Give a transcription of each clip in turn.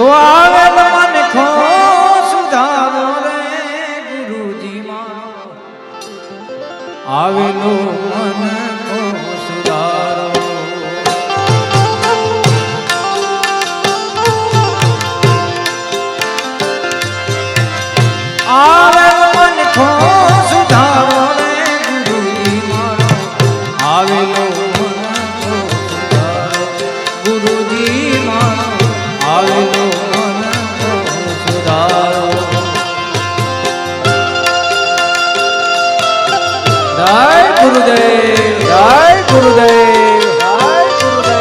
તો આવેલ મન ખો સુધારો રે ગુરુજી મારો આવેલો મન ખો સુધારો આવેલ મન ખો સુધારો રે ગુરુજી મારો આવેલો મન ખો સુધારો ગુરુજી મારો આવેલો મન ખો સુધારો જય ગુરુદેવ જય ગુરુદેવ જય ગુરુદેવ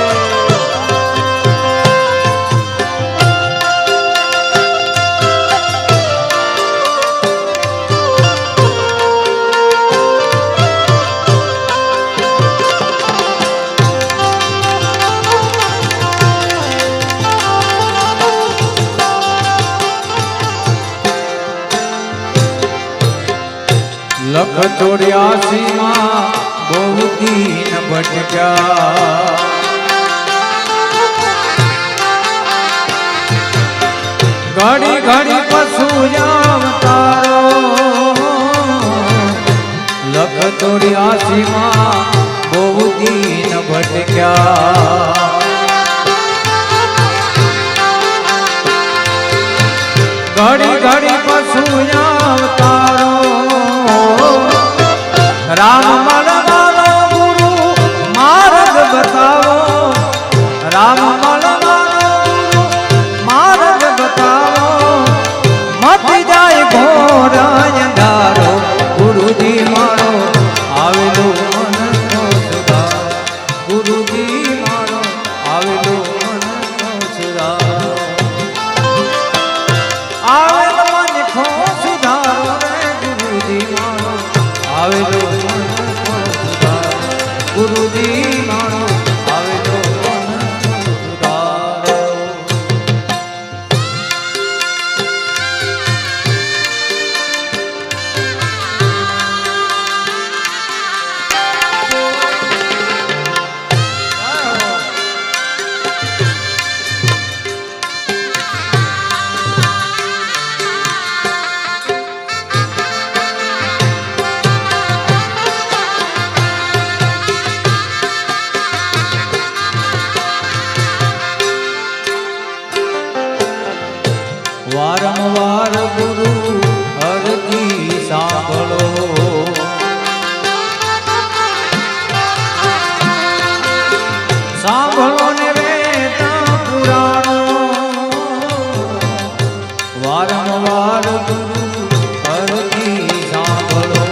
લખ 84 માં બહુ દીન ભટક્યા ઘડી ઘડી પશુ અવતારો લખ 84 માં બહુ દીન ભટક્યા ઘડી ઘડી પશુ અવતારો રામ મળવાનો ગુરુ માર્ગ બતાવો રામ મળવાનો ગુરુ માર્ગ બતાવો મટી જાય ઘોર અંધારો ગુરુજી મારો આવેલો મન ખો સુધારો ગુરુજી મારો આવેલો મન ખો સુધારો આવેલો મન ખો સુધારો રે ગુરુજી મારો આવેલો ગુરુજી મારો આવેલો મન સુધારો વારંવાર ગુરુ અરજી સાંભળો સાંભળો ને વેદ પુરાણો વારંવાર ગુરુ અરજી સાંભળો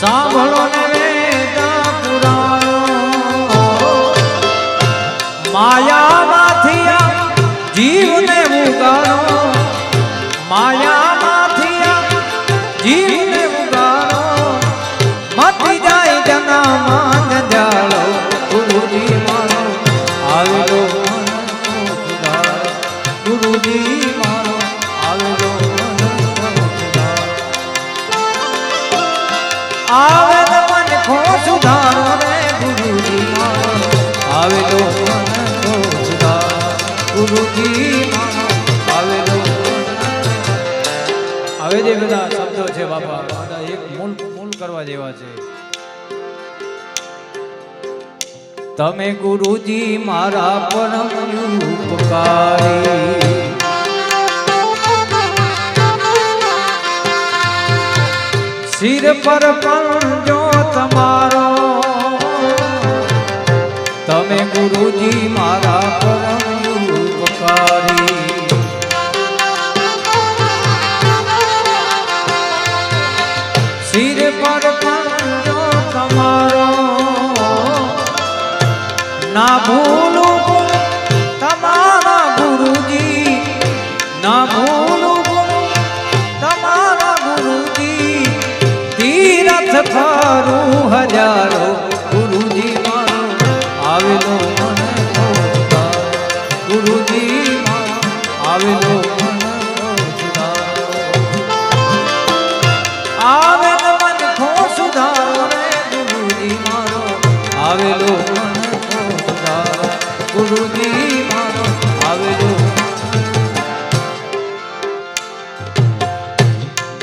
સાંભળો ને વેદ પુરાણો માયામાંથી જીવને ઉગારો માયામાંથી જીવને ઉગારો મટી જાય જનામાં જંજાળો ગુરુજી મારો આવેલો મન ખો સુધારો ગુરુજી મારો આવેલો મન ખો સુધારો આવેલો મન ખો સુધારો રે ગુરુજી મારો આવેલો મન ગુરુજી મારો આવેલો હવે જે બધા શબ્દો છે બાપા બધા એક મૂળ કરવા જેવા છે તમે ગુરુજી મારા પરમ ઉપકારી સિર પર પંજો તમારો તમે ગુરુજી મારા પરમ સિર પર પંજો તમારો ના ભૂલું તમારા ગુરુજી ના ભૂલું તમારા ગુરુજી તીરથ ફરું હજારો ગુરુજી મારો આવેલો મન ખો સુધારો ગુરુજી મારો આવેલો મન ખો સુધારો આવેલો મન ખો સુધારો રે ગુરુજી મારો આવેલો મન ગુરુજી મારો આવેલો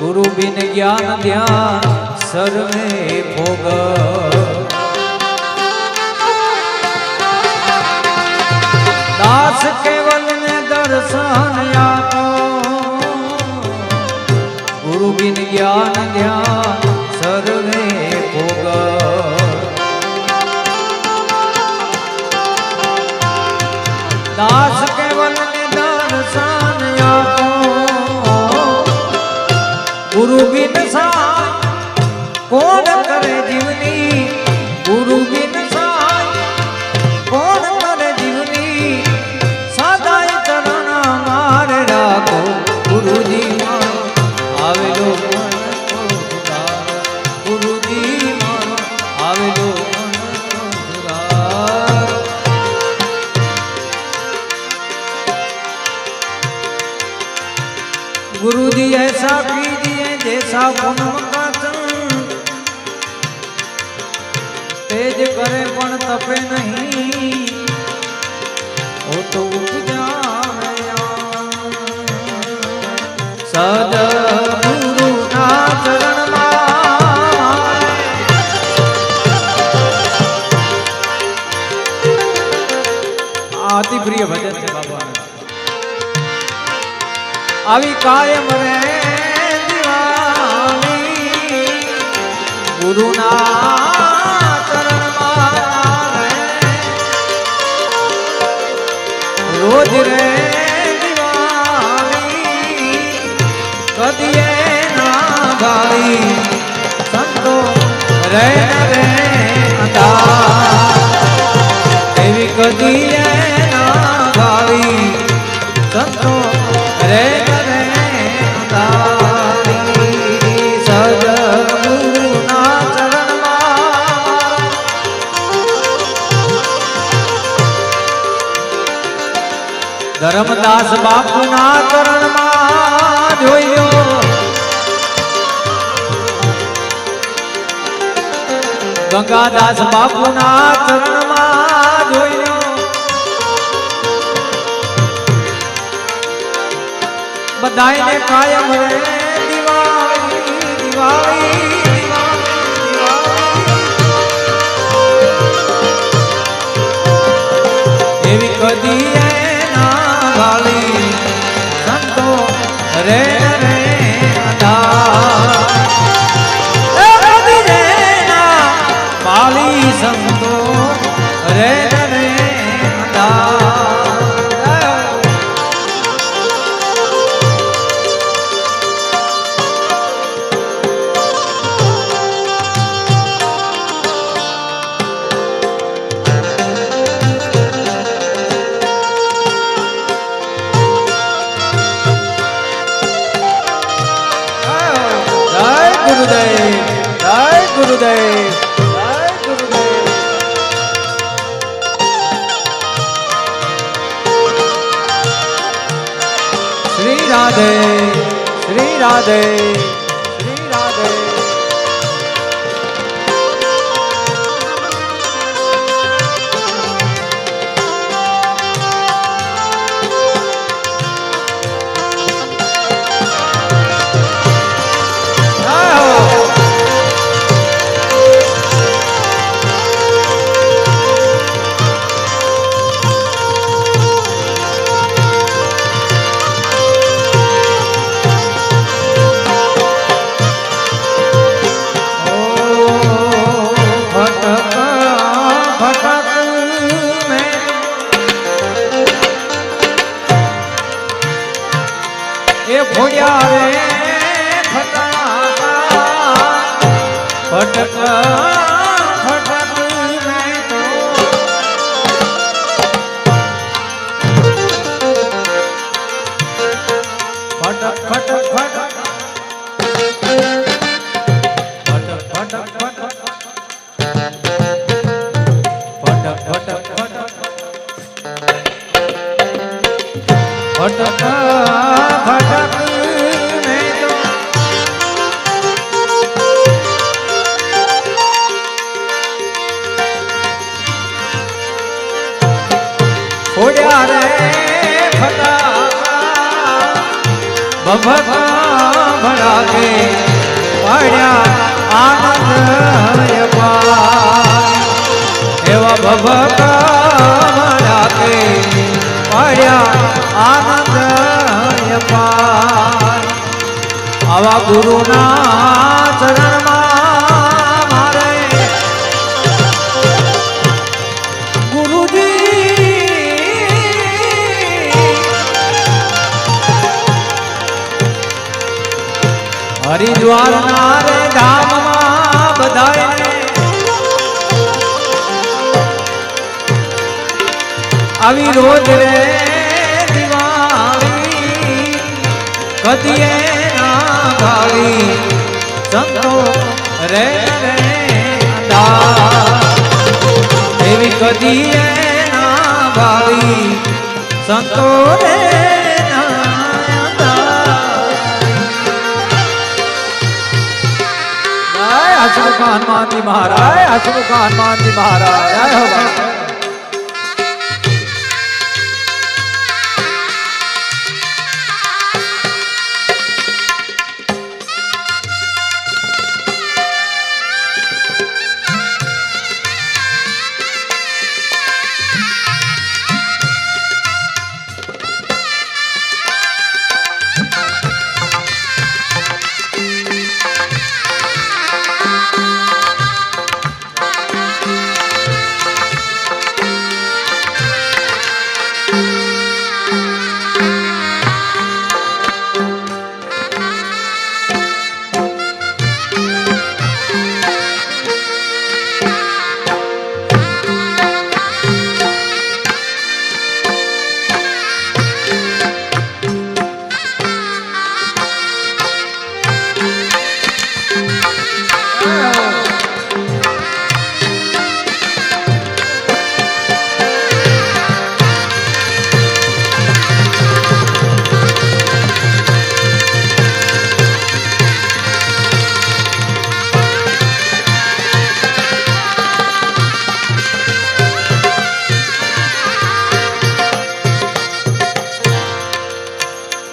ગુરુ બિન જ્ઞાન ધ્યાન સર્વે ભોગ દાસ કેવલ ને દર્શન આપો ગુરુ બિન જ્ઞાન ધ્યાન સર્વે ભોગ દાસ કેવલ ને દર્શન આપો ગુરુ બિન સહાય કોણ કરે જીવની ગુરુ બિન સહાય કોણ કરે જીવની સદાય ચરણ મારે રાખો ગુરુજી મારો આવેલો ગુરુજી મારો આવેલો गुरुजी ऐसा कीजिए जैसा पूनम का चंद तेज करे पण तपे नहीं वो तो उपजा सद गुरु ना चरण अति प्रिय भजन है बाबा આવી કાયમ રે દિવાની ગુરુના ચરણમાં રોજ રે દિવાની કદીએ ના ગાઈ સંતો રે રે અંધા એવી કદીએ ના ગાઈ સંતો રે ધર્મદાસ બાપુના ચરણમાં જોયો ગંગાદાસ બાપુના ચરણમાં જોયો બધાયને કાયમ રે દિવાળી દિવાળી એવી કદી સંતો રે રે પાલી સંતો રે રે ગુરુદેવ જય ગુરુદેવ જય ગુરુદેવ શ્રી રાધે શ્રી રાધે શ્રી રાધે फटक फटक में तो फटक फटक फटक फटक फटक फटक फटक फटक फटक फटक ઉડ્યા રે ફટાકડા ભભકા ભડાકે પાડ્યા આનંદ એવા ભભકા ભડાકે પાડ્યા આનંદ આવા ગુરુના ચરણમાં મારે હરિદ્વારના રે ધામમાં બધાયને આવી રોજ રે દિવાળી કદીએ ના ગાળી સંતો રે રે એવી કદીએ ના ગાળી સંતો રે હનુમાનજી મહારાજ હનુમાનજી મહારાજ જય હો બાપા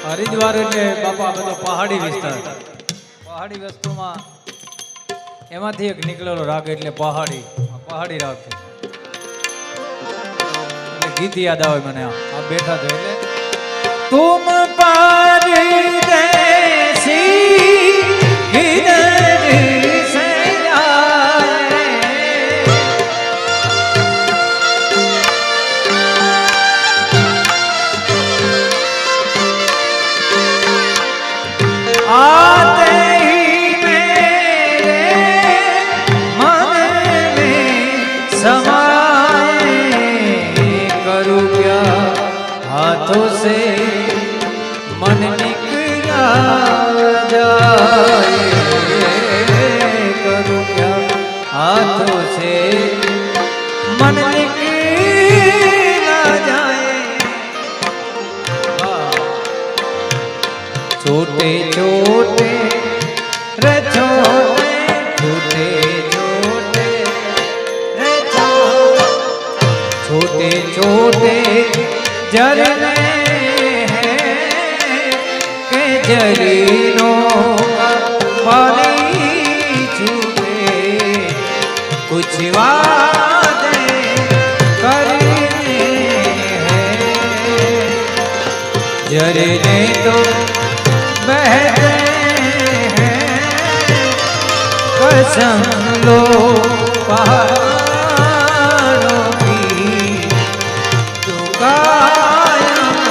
હરિદ્વાર એટલે બાપા બધો પહાડી વિસ્તાર પહાડી વસ્તુમાં એમાંથી એક નીકળેલો રાગ એટલે પહાડી રાગ છે એટલે ગીત યાદ આવે મને આ બેઠા છો એટલે તુમ પરદેસી કિધર સે आते ही मेरे मन में समाए करूँ क्या हाथों से मन निकला जाए करूँ क्या हाथों से मन निकला जाए छोटे छोटे रे छोटे छोटे छोटे रे छोटे छोटे झरने हैं के जरीनो पानी छूटे कुछ वादे करने हैं झरने तो बहते हैं कसम लो पहाड़ों की तो कायम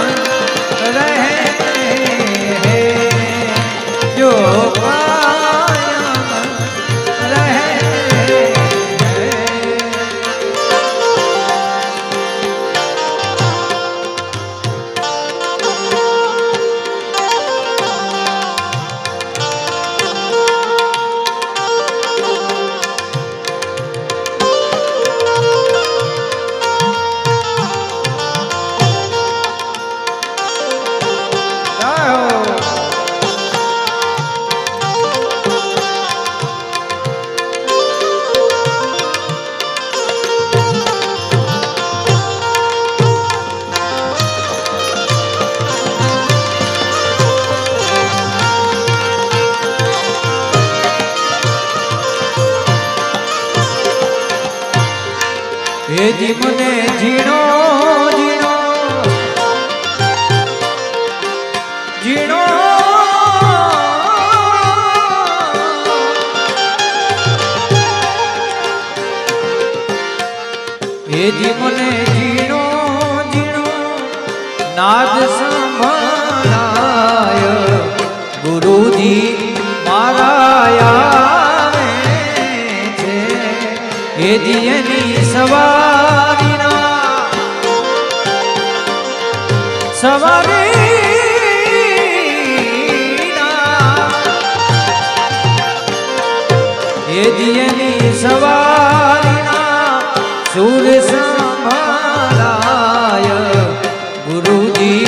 रहते हैं जो कायम रहते हैं એ જી મને ઝીણો ઝીણો ઝીણો એ જી મને ઝીણો ઝીણો નાદ સંભળાય ગુરુજી મારા આવે છે એ જી એની સવારીના એ જી એની સવારીના સુર સંભળાય ગુરુજી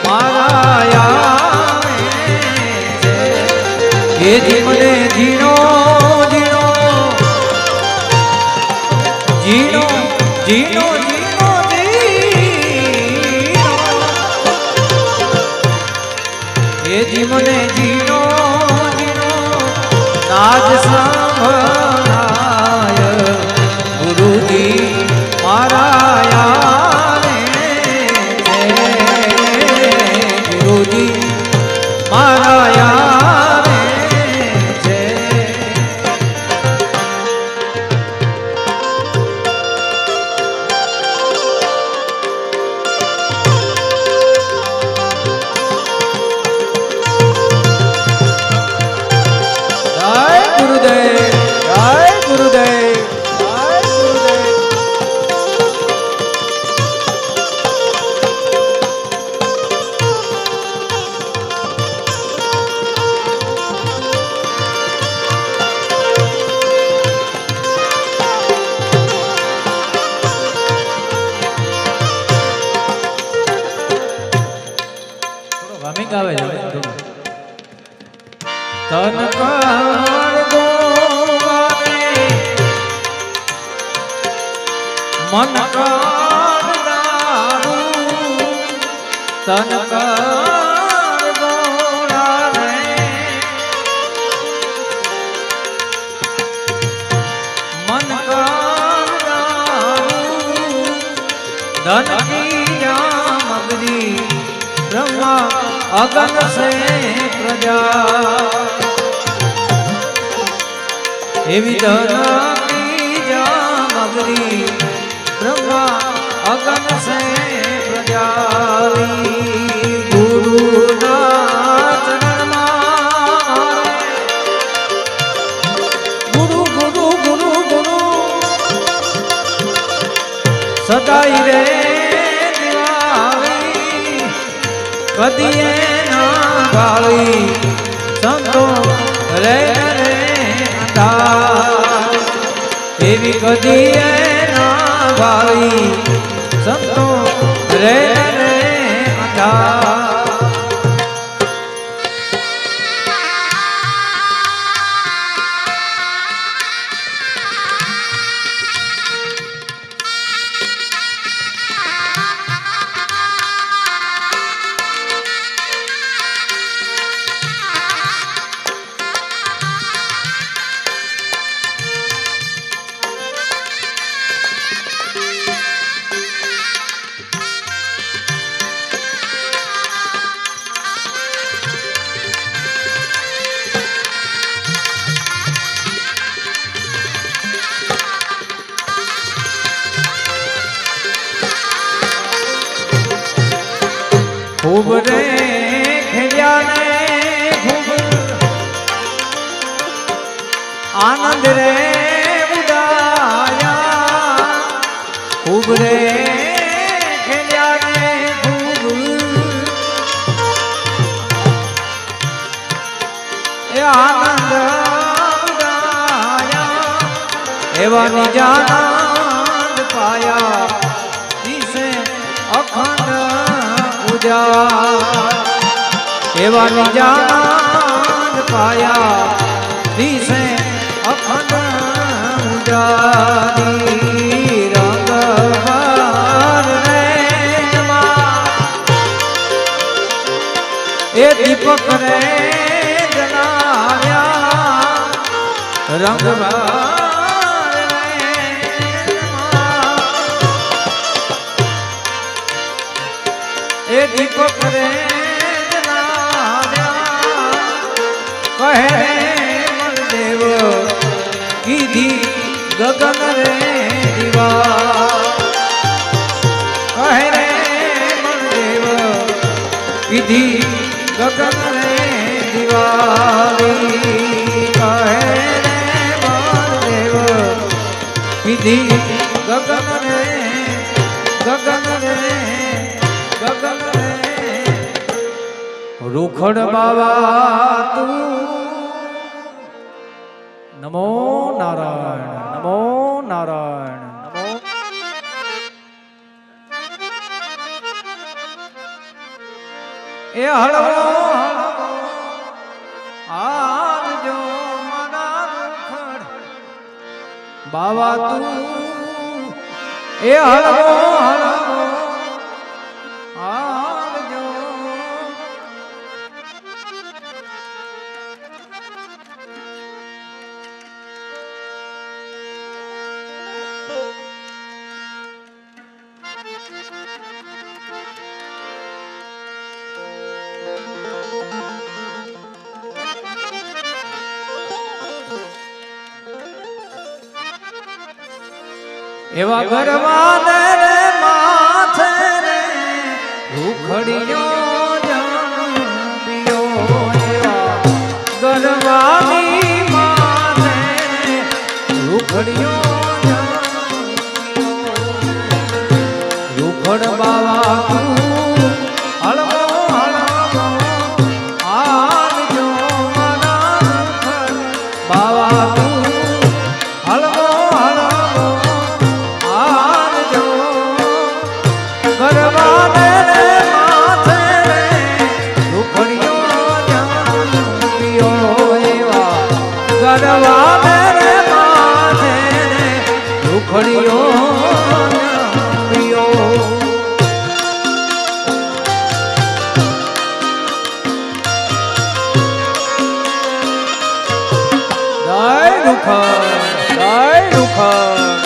મારા આવે છે એ જી મને ઝીણો ઝીણો ઝીણો ઝીણો ઝીણો ઝીણો એ જી મને ઝીણો ઝીણો નાદ સંભળાય ગુરુજી મારા આવે છે ગુરુજી મારા આવે છે જય ગુરુદેવ જય ગુરુદેવ ગમિંગ આવે છે તન કર ગોવાને મન કર દારૂ તન કર ગોવાને મન કર દારૂ ધન કી જામગરી ब्रह्मा अगन से प्रजा एवी धन की जामगरी ब्रह्मा अगन से प्रजा गुरु चरण गुरु गुरु गुरु गुरु सदाई रे કદીએ ના ગાળી સંતો રે રે અંધાર એવી કદીએ ના ગાળી સંતો રે રે અંધાર खूब रे खेलिया ने खूब आनंद रे उड़ाया खूब रे खेलिया ने खूब ए आनंद उड़ाया एवा निजानंद पाया जिसे अखंड एवा निजानंद पाया दिसे अखंड उजारी रंग भर रे ए दीपक रे जलाया रंग भर रे કરે કહે દેવ કીધી ગગન રે દીવા કહે રે દેવ કીધી ગગન રે દિવાળી કહે રે દેવ કીધી ગગન રે ગગન રે ગગન રે રૂખડ બાવા તું નમો નારાયણ નમો નારાયણ નમો એ હળવો આજો મારા રૂખડ બાવા તું એ હળવો હળવો આજો એવા ગરવાને રે માથે રે રૂખડિયો જણબિયો એવા ગરવાની માથે રૂખડિયો જણબિયો રૂખડ બાવા તું હળવો હળવો આવજો મારા રૂખડ બાવા તું હળવો હળવો ગરવાને રે માથે રે રૂખડિયો જણબિયો એવા ગરવાને રે માથે રે રૂખડિયો જણબિયો જય રૂખડ જય રૂખડ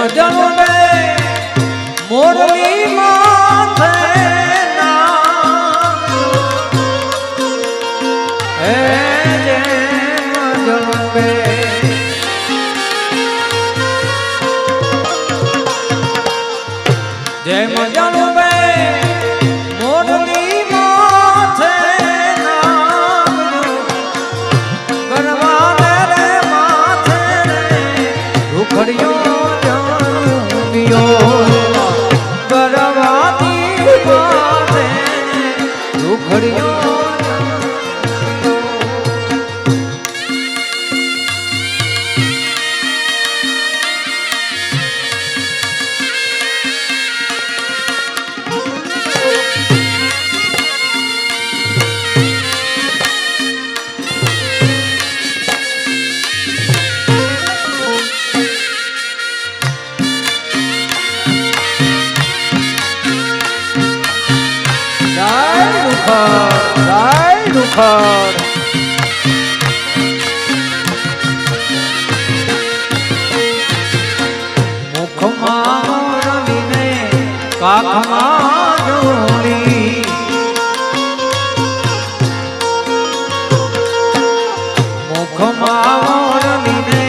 જણુને મોરલી માથે હે જેમ જણુને જેમ જણુને મોરલી માથે ગરવાને રે માથે રે રૂખડિયો ગરવાતી માથે રૂખડિયો રૂખડ મુખમાં રવીને કાખમાં જોડી મુખમાં રવીને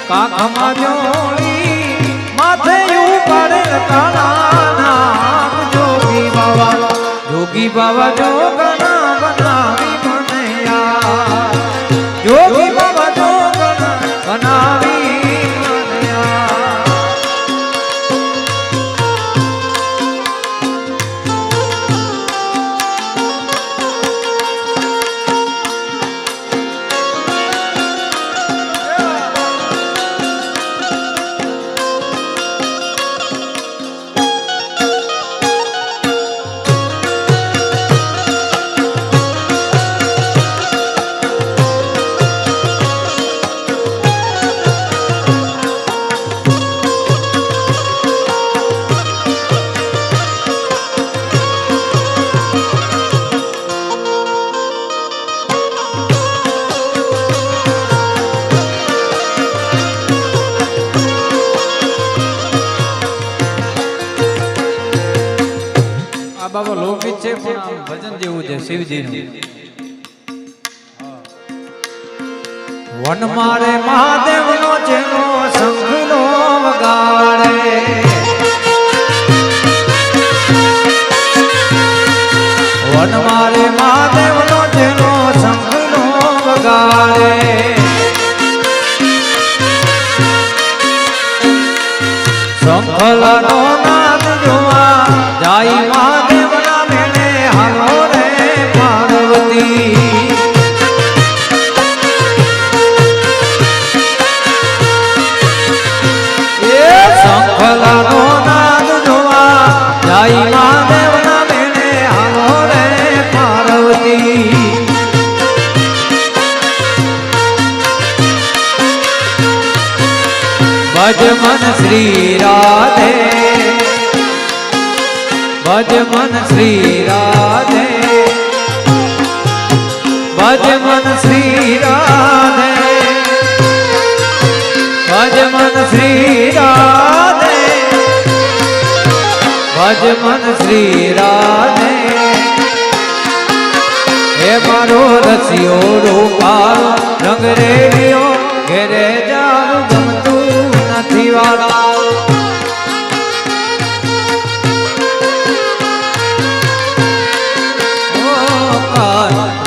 કાખમાં જોડી માથે ઉપાડે કાળા નામ જોગી બાવા જોગના બનાવી મને યાર જોગી બાબા જોગના બનાવી મને યાર આમ ભજન જેવું છે શિવજીનું. વન મારે મહાદેવનો જેનો શંખનો વગાડે, વન મારે મહાદેવનો જેનો શંખનો વગાડે, શંખલાનો નાદ જોવા જાય મહાદેવના મેળે હાલો રે પાર્વતી. શંખલાનો નાદ જોવા જાય મહાદેવના મેળે હાલો રે પાર્વતી. ભજ મન શ્રી રાધે, ભજ મન શ્રી રાધે, ભજ મન શ્રી રાધે, ભજ મન શ્રી રાધે, ભજ મન શ્રી રાધે. હે મારો રસિયો રૂપાળો રંગ રેલિયો ઘેરે જાવું ગમતું નથી વાલા.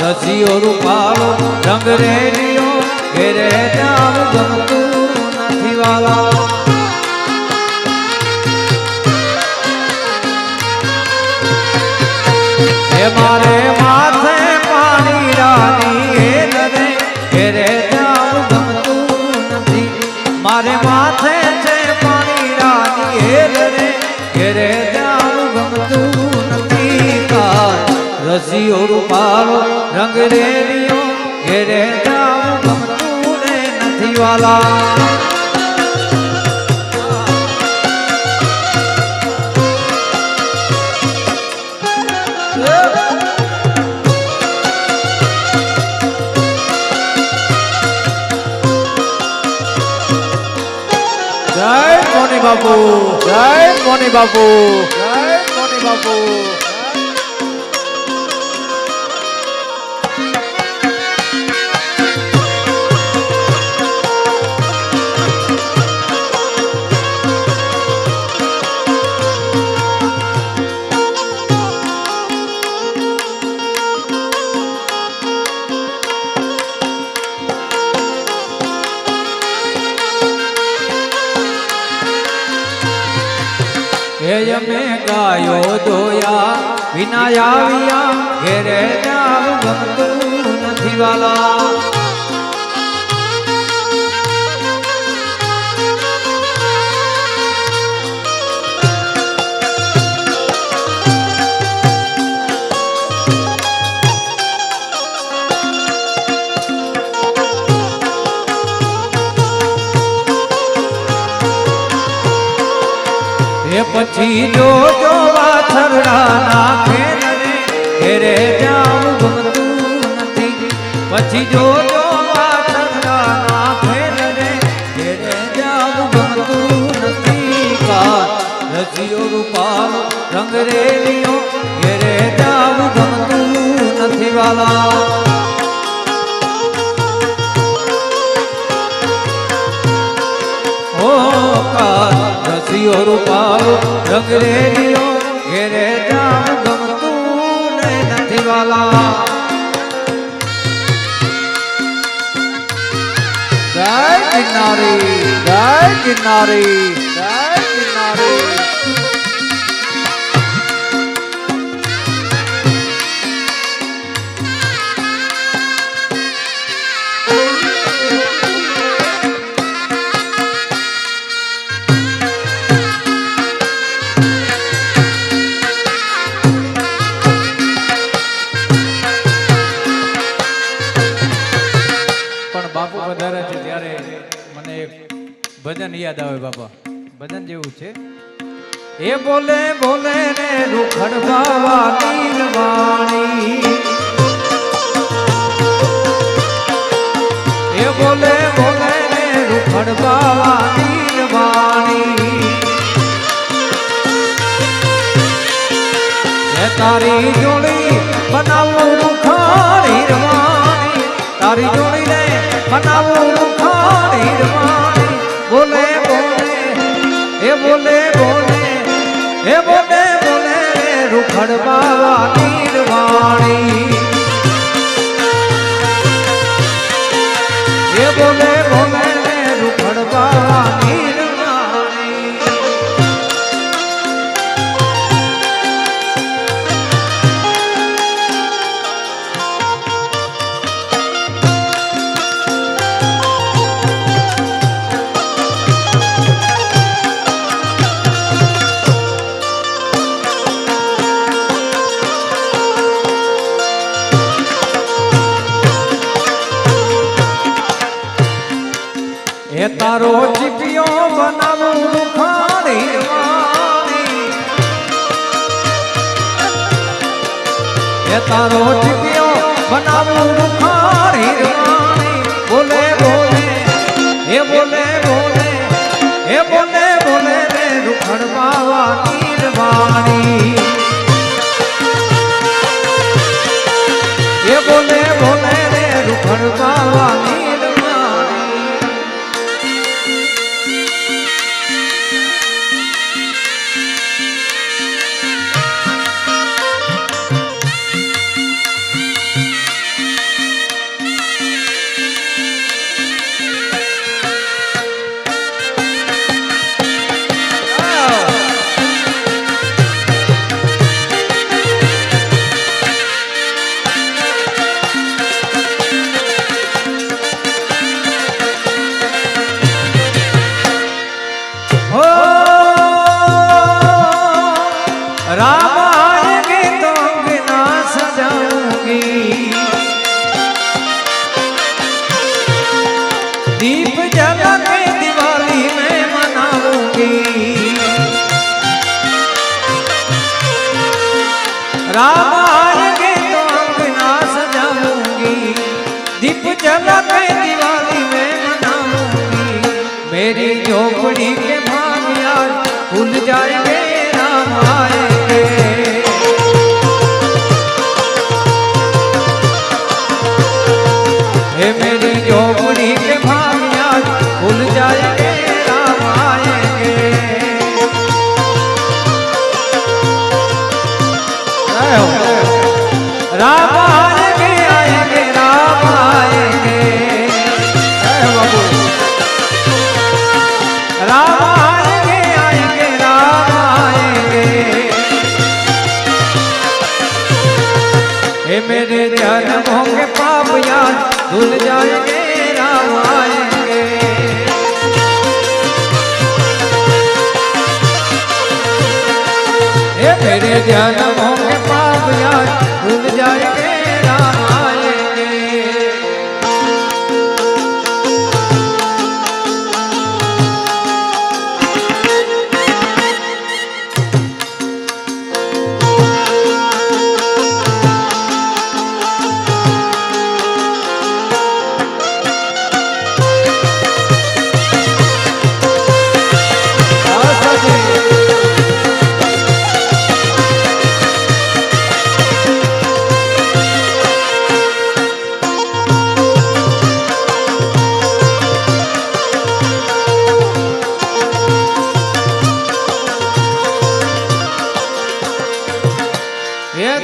રસિયો રૂપાળો રંગ રેલિયો ઘેરે જાવું ગમતું નથી વાલા. હે મારે માથે પાણી રાની હેલ રે ઘેરે જાવું ગમતું નથી. મારે માથે છે પાણી રાની હેલ રે ઘેરે જાવું ગમતું નથી. રસિયો રૂપાળો રંગ રેલિયો ઘેરે જાવું ગમતું ને નથી વાલા. જય મોની બાપુ, જય મોની બાપુ, જય મોની બાપુ. અમે ગાયો દોયા વિના આવ્યા ઘેરે જાવું ગમતું નથી વાલા. એ પછી જોજો વાછરડા નાખે રે ઘેરે જાવું ગમતું નથી. પછી જોજો વાછરડા નાખે રે ઘેરે જાવું ગમતું નથી. રસિયો રૂપાળો રંગ રેલિયો ઘેરે જાવું ગમતું નથી વાલા. રસિયો રૂપાળો રંગ રેલિયો ઘેરે જાવું ગમતું ને નથી વાલા. જય કિનારી, જય કિનારી, જય કિનારી. ભજન યાદ આવે બાપા, ભજન જેવું છે. એ બોલે બોલે ને રૂખડ બાવાની વાણી, એ બોલે બોલે ને રૂખડ બાવાની વાણી. એ તારી જોડી તારો ચીપિયો બનાવું રૂખાણી વાણી એ તારો ચીપિયો બનાવું રૂખાણી વાણી બોલે બોલે એ બોલે બોલે એ બોલે બોલે રે રૂખણ પાવાની વાણી એ બોલે બોલે રે રૂખણ પાવાની दीप जला के दिवाली में मनाऊंगी राम आएंगे तो अंगना सजाऊंगी दीप जला के दिवाली में मनाऊंगी मेरी झोपड़ी के भाग्य खुल जाएंगे राम आएंगे हे मेरी झोपड़ी के भूल जाएंगे राम आएंगे राम आएंगे आएंगे राम आएंगे बाबू राम आएंगे आएंगे राम आएंगे हे मेरे जन्मों के पाप याद धुल जाएंगे राम आएंगे ये मेरे जन्मों के पाप याद भूल जाएंगे राम आएंगे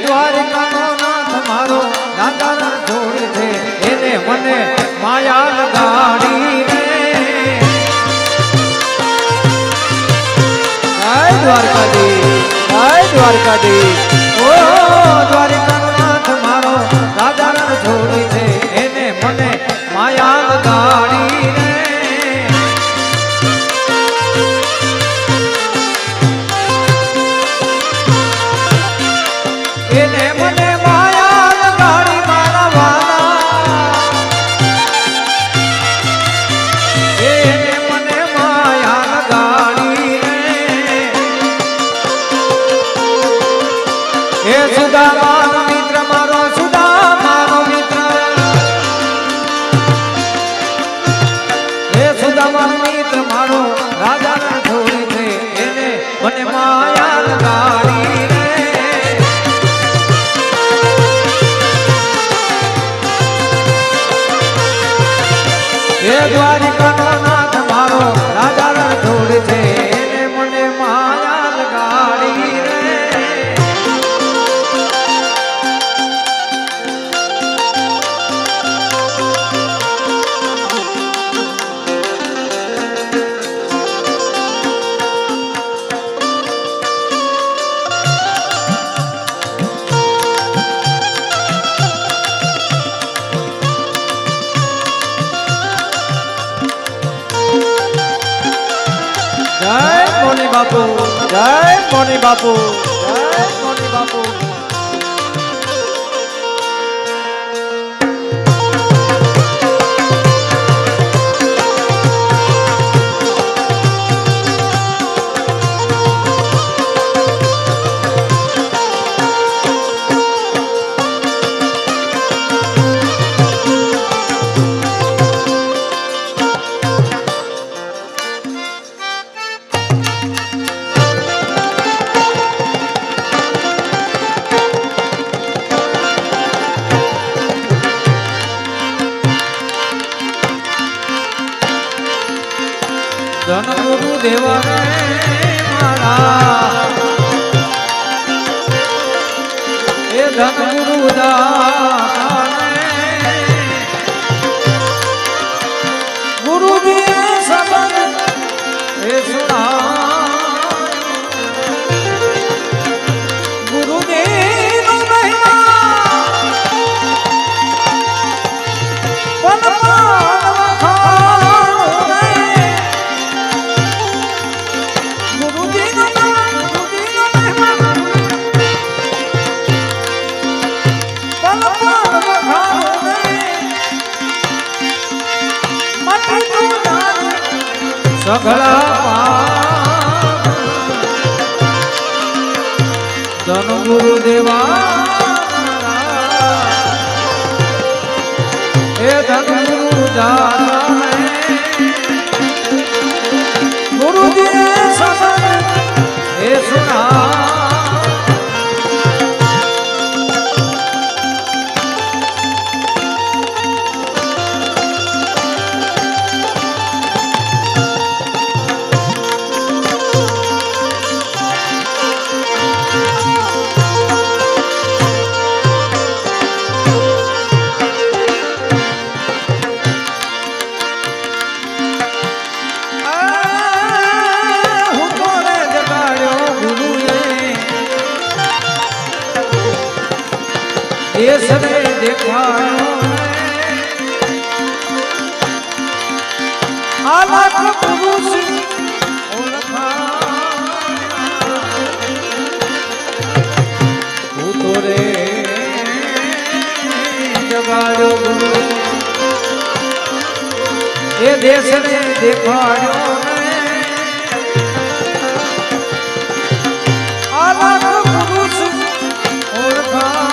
દ્વારિકાનો નાથ મારો દાદા જોડ છે એને મને માયા લગાડી રે જય દ્વારકાધી ઓ દ્વારિકાનો નાથ મારો દાદા જોડ છે એને મને માયા લગાડી રે એને મને માયા લગાડી મારા વાલા એને મને માયા લગાડી રે એ સુદામાનો મિત્ર મારો સુદામાનો મિત્ર એ સુદામાનો મિત્ર મારો રાજાના છોડી છે એને મને માયા લગાડી રે એ દ્વારિકાનો નાથ મારો રાજા રણછોડ છે એને મને માયા લગાડી રે બાપુ જય મોની બાપુ જય મોની બાપુ દેવા રે મારા એ ધન ગુરુ દાતા ગુરુજી સબન એ સુના ગુરુજી નો મહિમા સઘળા ધન ગુરુ દેવા એ ધન ગુરુ દાતા ગુરુજી સબન એ સુના દેશને દેખાયો આ લાખ પુરુષ હું તો રે જગાડ્યો ગુરુ એ દેશને દેખાડ્યો આ લાખ પુરુષ ઓળખા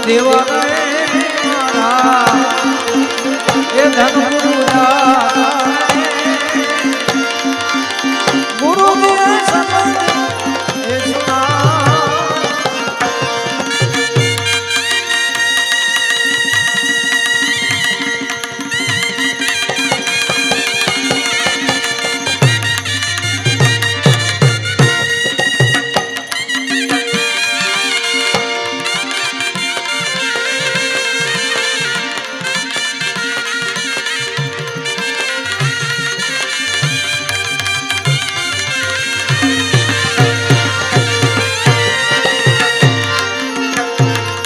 દેવા મારા એ ધન ગુરુ દાતા ગુરુ સબન એ સુના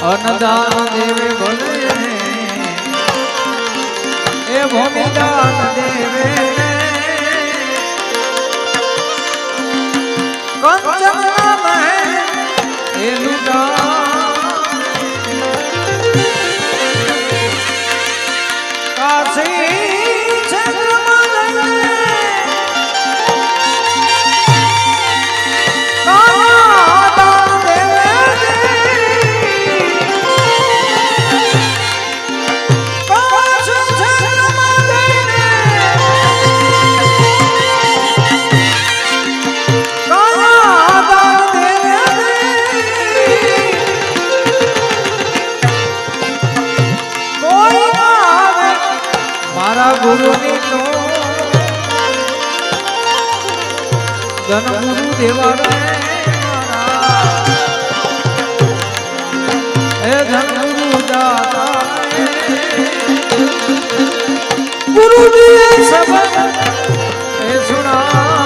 અન્નદાન દેવે ભલે એ ભૂમિદાન દેવે કંચન મહેલ એ લુડા કાશી ગુરુની તો ધન ગુરુ દેવા રે એ ધન ગુરુ દાતા ગુરુજી સબન એ સુના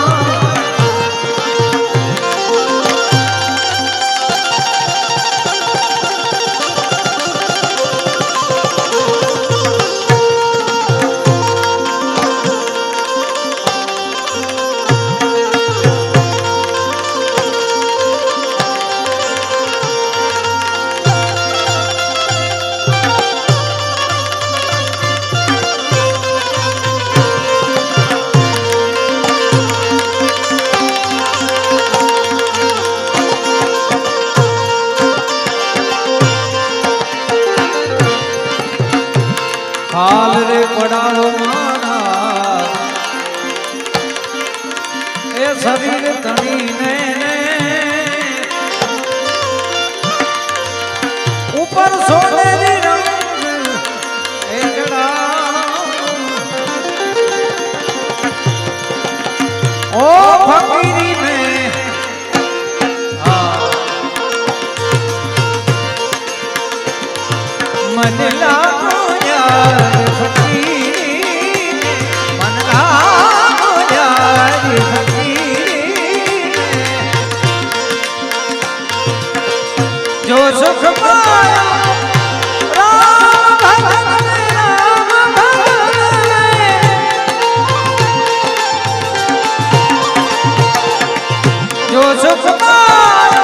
मन लागो यार फकीर मन लागो यार फकीर जो सुख पाया राम भगत जो सुख पाया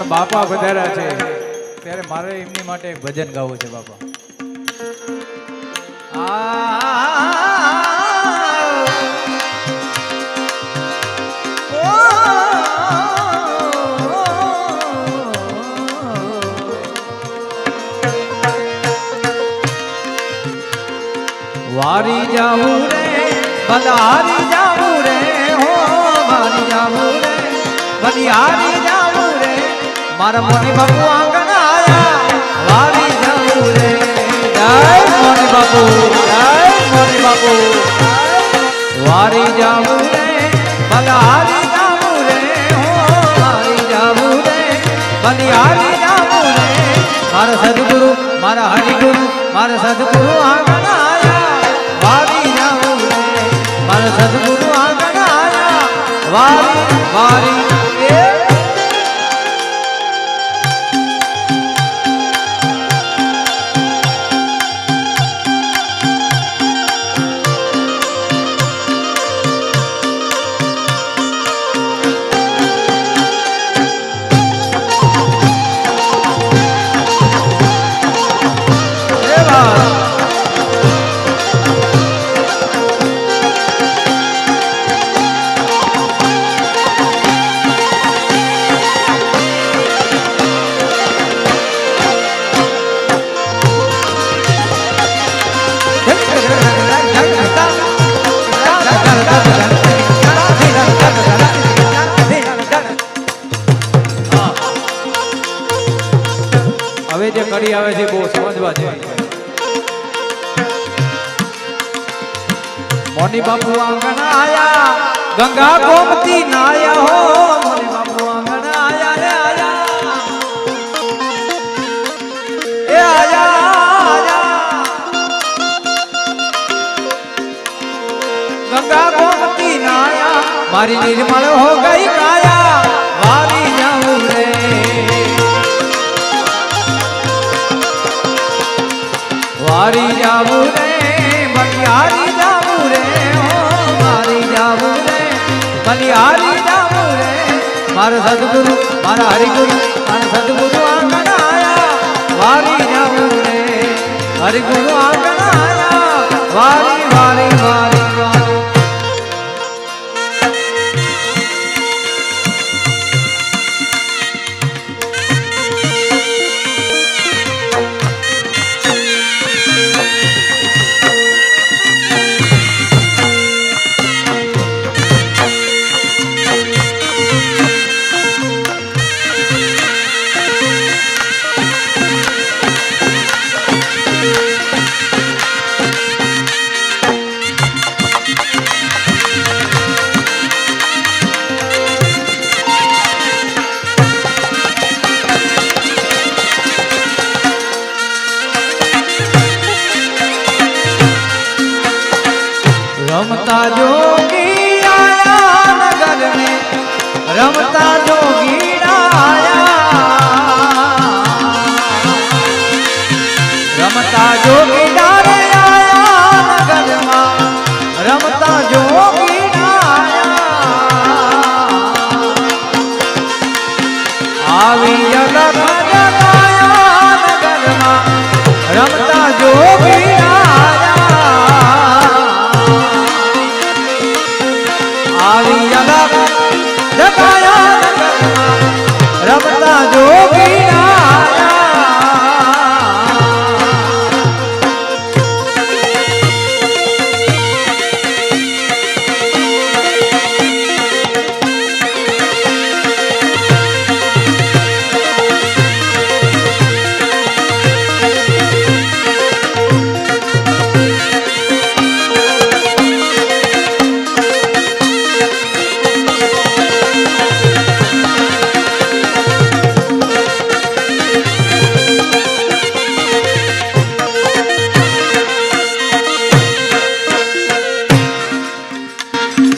બાપા વધાર્યા છે ત્યારે મારે એમની માટે એક ભજન ગાવું છે બાપા. વારી જાવું રે બધારી જાવું રે હો વારી જાવું રે બધારી જાવું રે મારા મોની બાપુ આંગણ આયા વારી જાવું રે જય મોની બાપુ જય મોની બાપુ વારી જાવું રે બધારી જાવું રે હો વારી જાવું રે બધારી જાવું રે મારા સદગુરુ મારા હરિગુરુ મારા સદગુરુ આંગણ આયા વારી જાવું રે મારા સદગુરુ આંગણ આયા વારી વારી કડી આવે છે બહુ સમજવા જેવી. મોની બાપુ આંગણ આયા ગંગા ગોમતી નાયા હો મોની બાપુ આંગણ આયા રે આયા એ આયા गंगा गोमती नाया मारी निर्मल हो गई काया वारी जाऊं रे वारी जाऊं रे बलियारी जाऊं रे हो मारी जाऊं रे बलियारी जाऊं रे मारा सदगुरु मारा हरिगुरु मारा सदगुरु आंगन आया वारी जाऊं रे हरिगुरु आंगन आया वारी वारी वारी रमता जोगी आया नगर में रमता जोगी आया रमता जोगी डारे आया नगर में रमता जोगी आया आवी अलग जगाया नगर में रमता जोगी जगाया रमता जोगी आया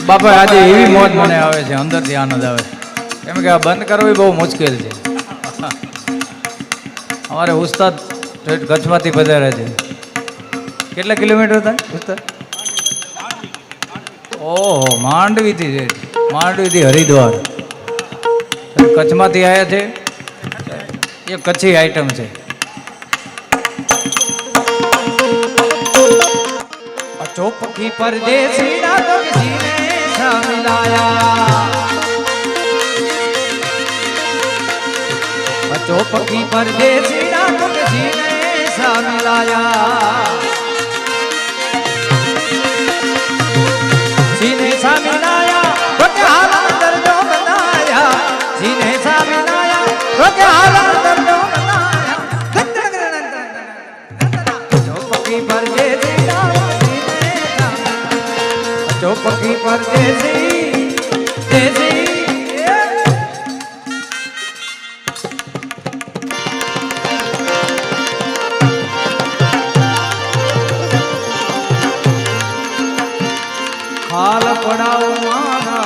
બાપા આજે એવી મોજ મને આવે છે અંદરથી આનંદ આવે કેમ કે આ બંધ કરવી બહુ મુશ્કેલ છે. અમારે ઉસ્તાદ કચ્છમાંથી પધારે છે. કેટલા કિલોમીટર થાય ઉસ્તાદ? ઓહો માંડવીથી હરિદ્વાર કચ્છમાંથી આવ્યા છે. એ કચ્છી આઈટમ છે. चौपकी परदेसी रात किसी ने मिलाया चौपकी परदेसी रात किसी ने मिलाया सीने सा मिलाया तो क्या हाल दर्दो बनाया सीने सा मिलाया तो क्या हाल दर्दो बनाया चौपकी परदेसी चौपकी परदेसी देसी खाल पड़ाओ माना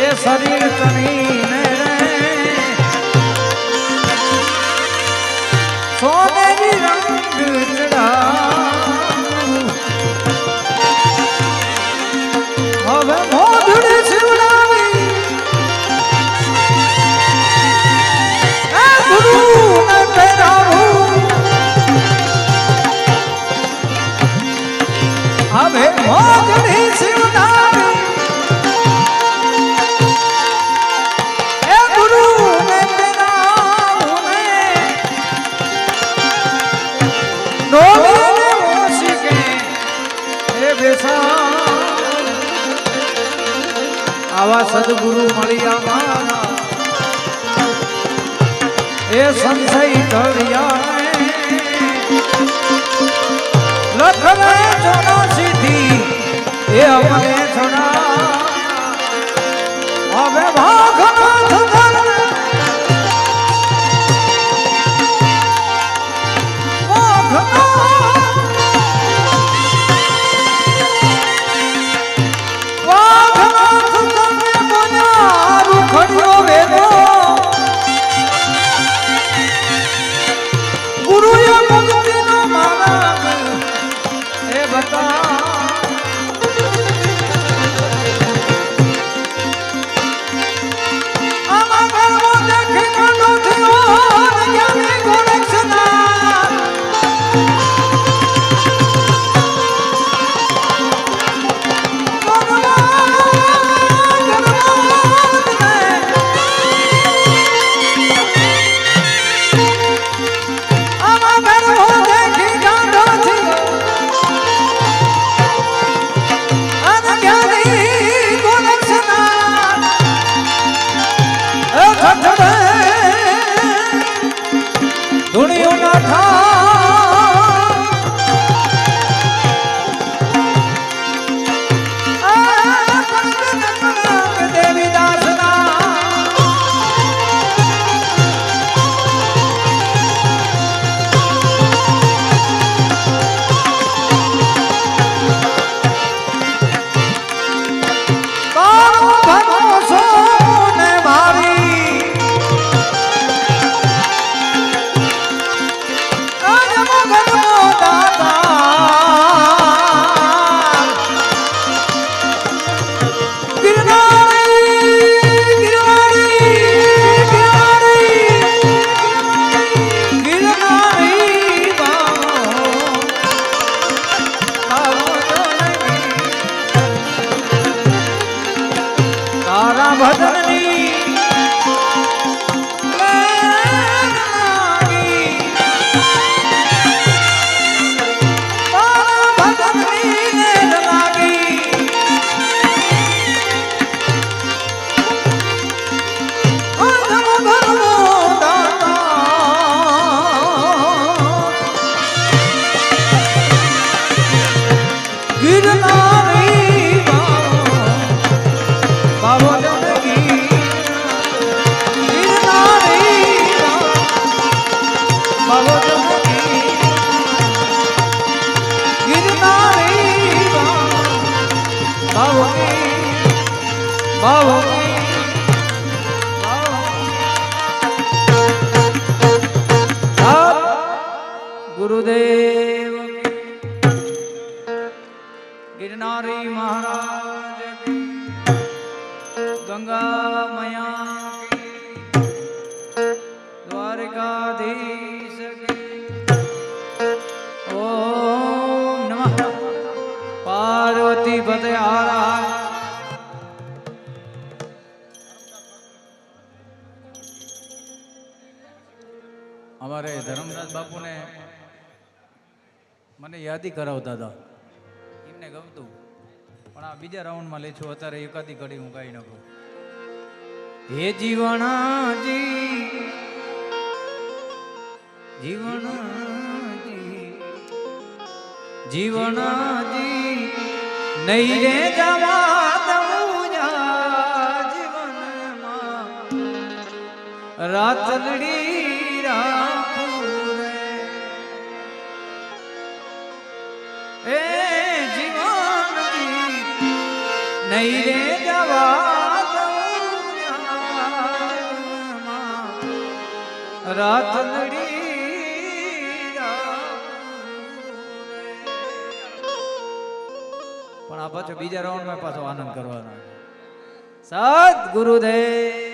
ये शरीर तनी सोने की रंग चढ़ा હવે મોઢડી શિવડાવી એ ગુરુને પહેરાવું હવે મોઢડી શિવડાવી એ ગુરુને પહેરાવું ડોલીને મોશીકે એ બેસા આવા સદગુરુ મળ્યા મારા એ સંશય ટળિયા લખને 84 થી એ અમને છોડા હવે ભાગનાથ ધર્મ गुरुदेव गिरनारी महाराज की गंगा मैया की द्वारकाधीश की ओम नमः पार्वती पते आरा हमारे धर्मराज बापू ने મને યાદી કરાવતા હતા એમને ગમતું પણ આ બીજા રાઉન્ડમાં લે છું અત્યારે એકાદી ઘડી હું ગાઈ નાખું હે જીવણાજી જીવણાજી જીવણાજી નહીં રે જવા દઉં જીવનમાં રાતડી રાખું એ જીવનજી નહીં રે જવા દઉં રાતડી પણ આ પાછો બીજા રાઉન્ડમાં પાછો આનંદ કરવાનો સદગુરુદેવ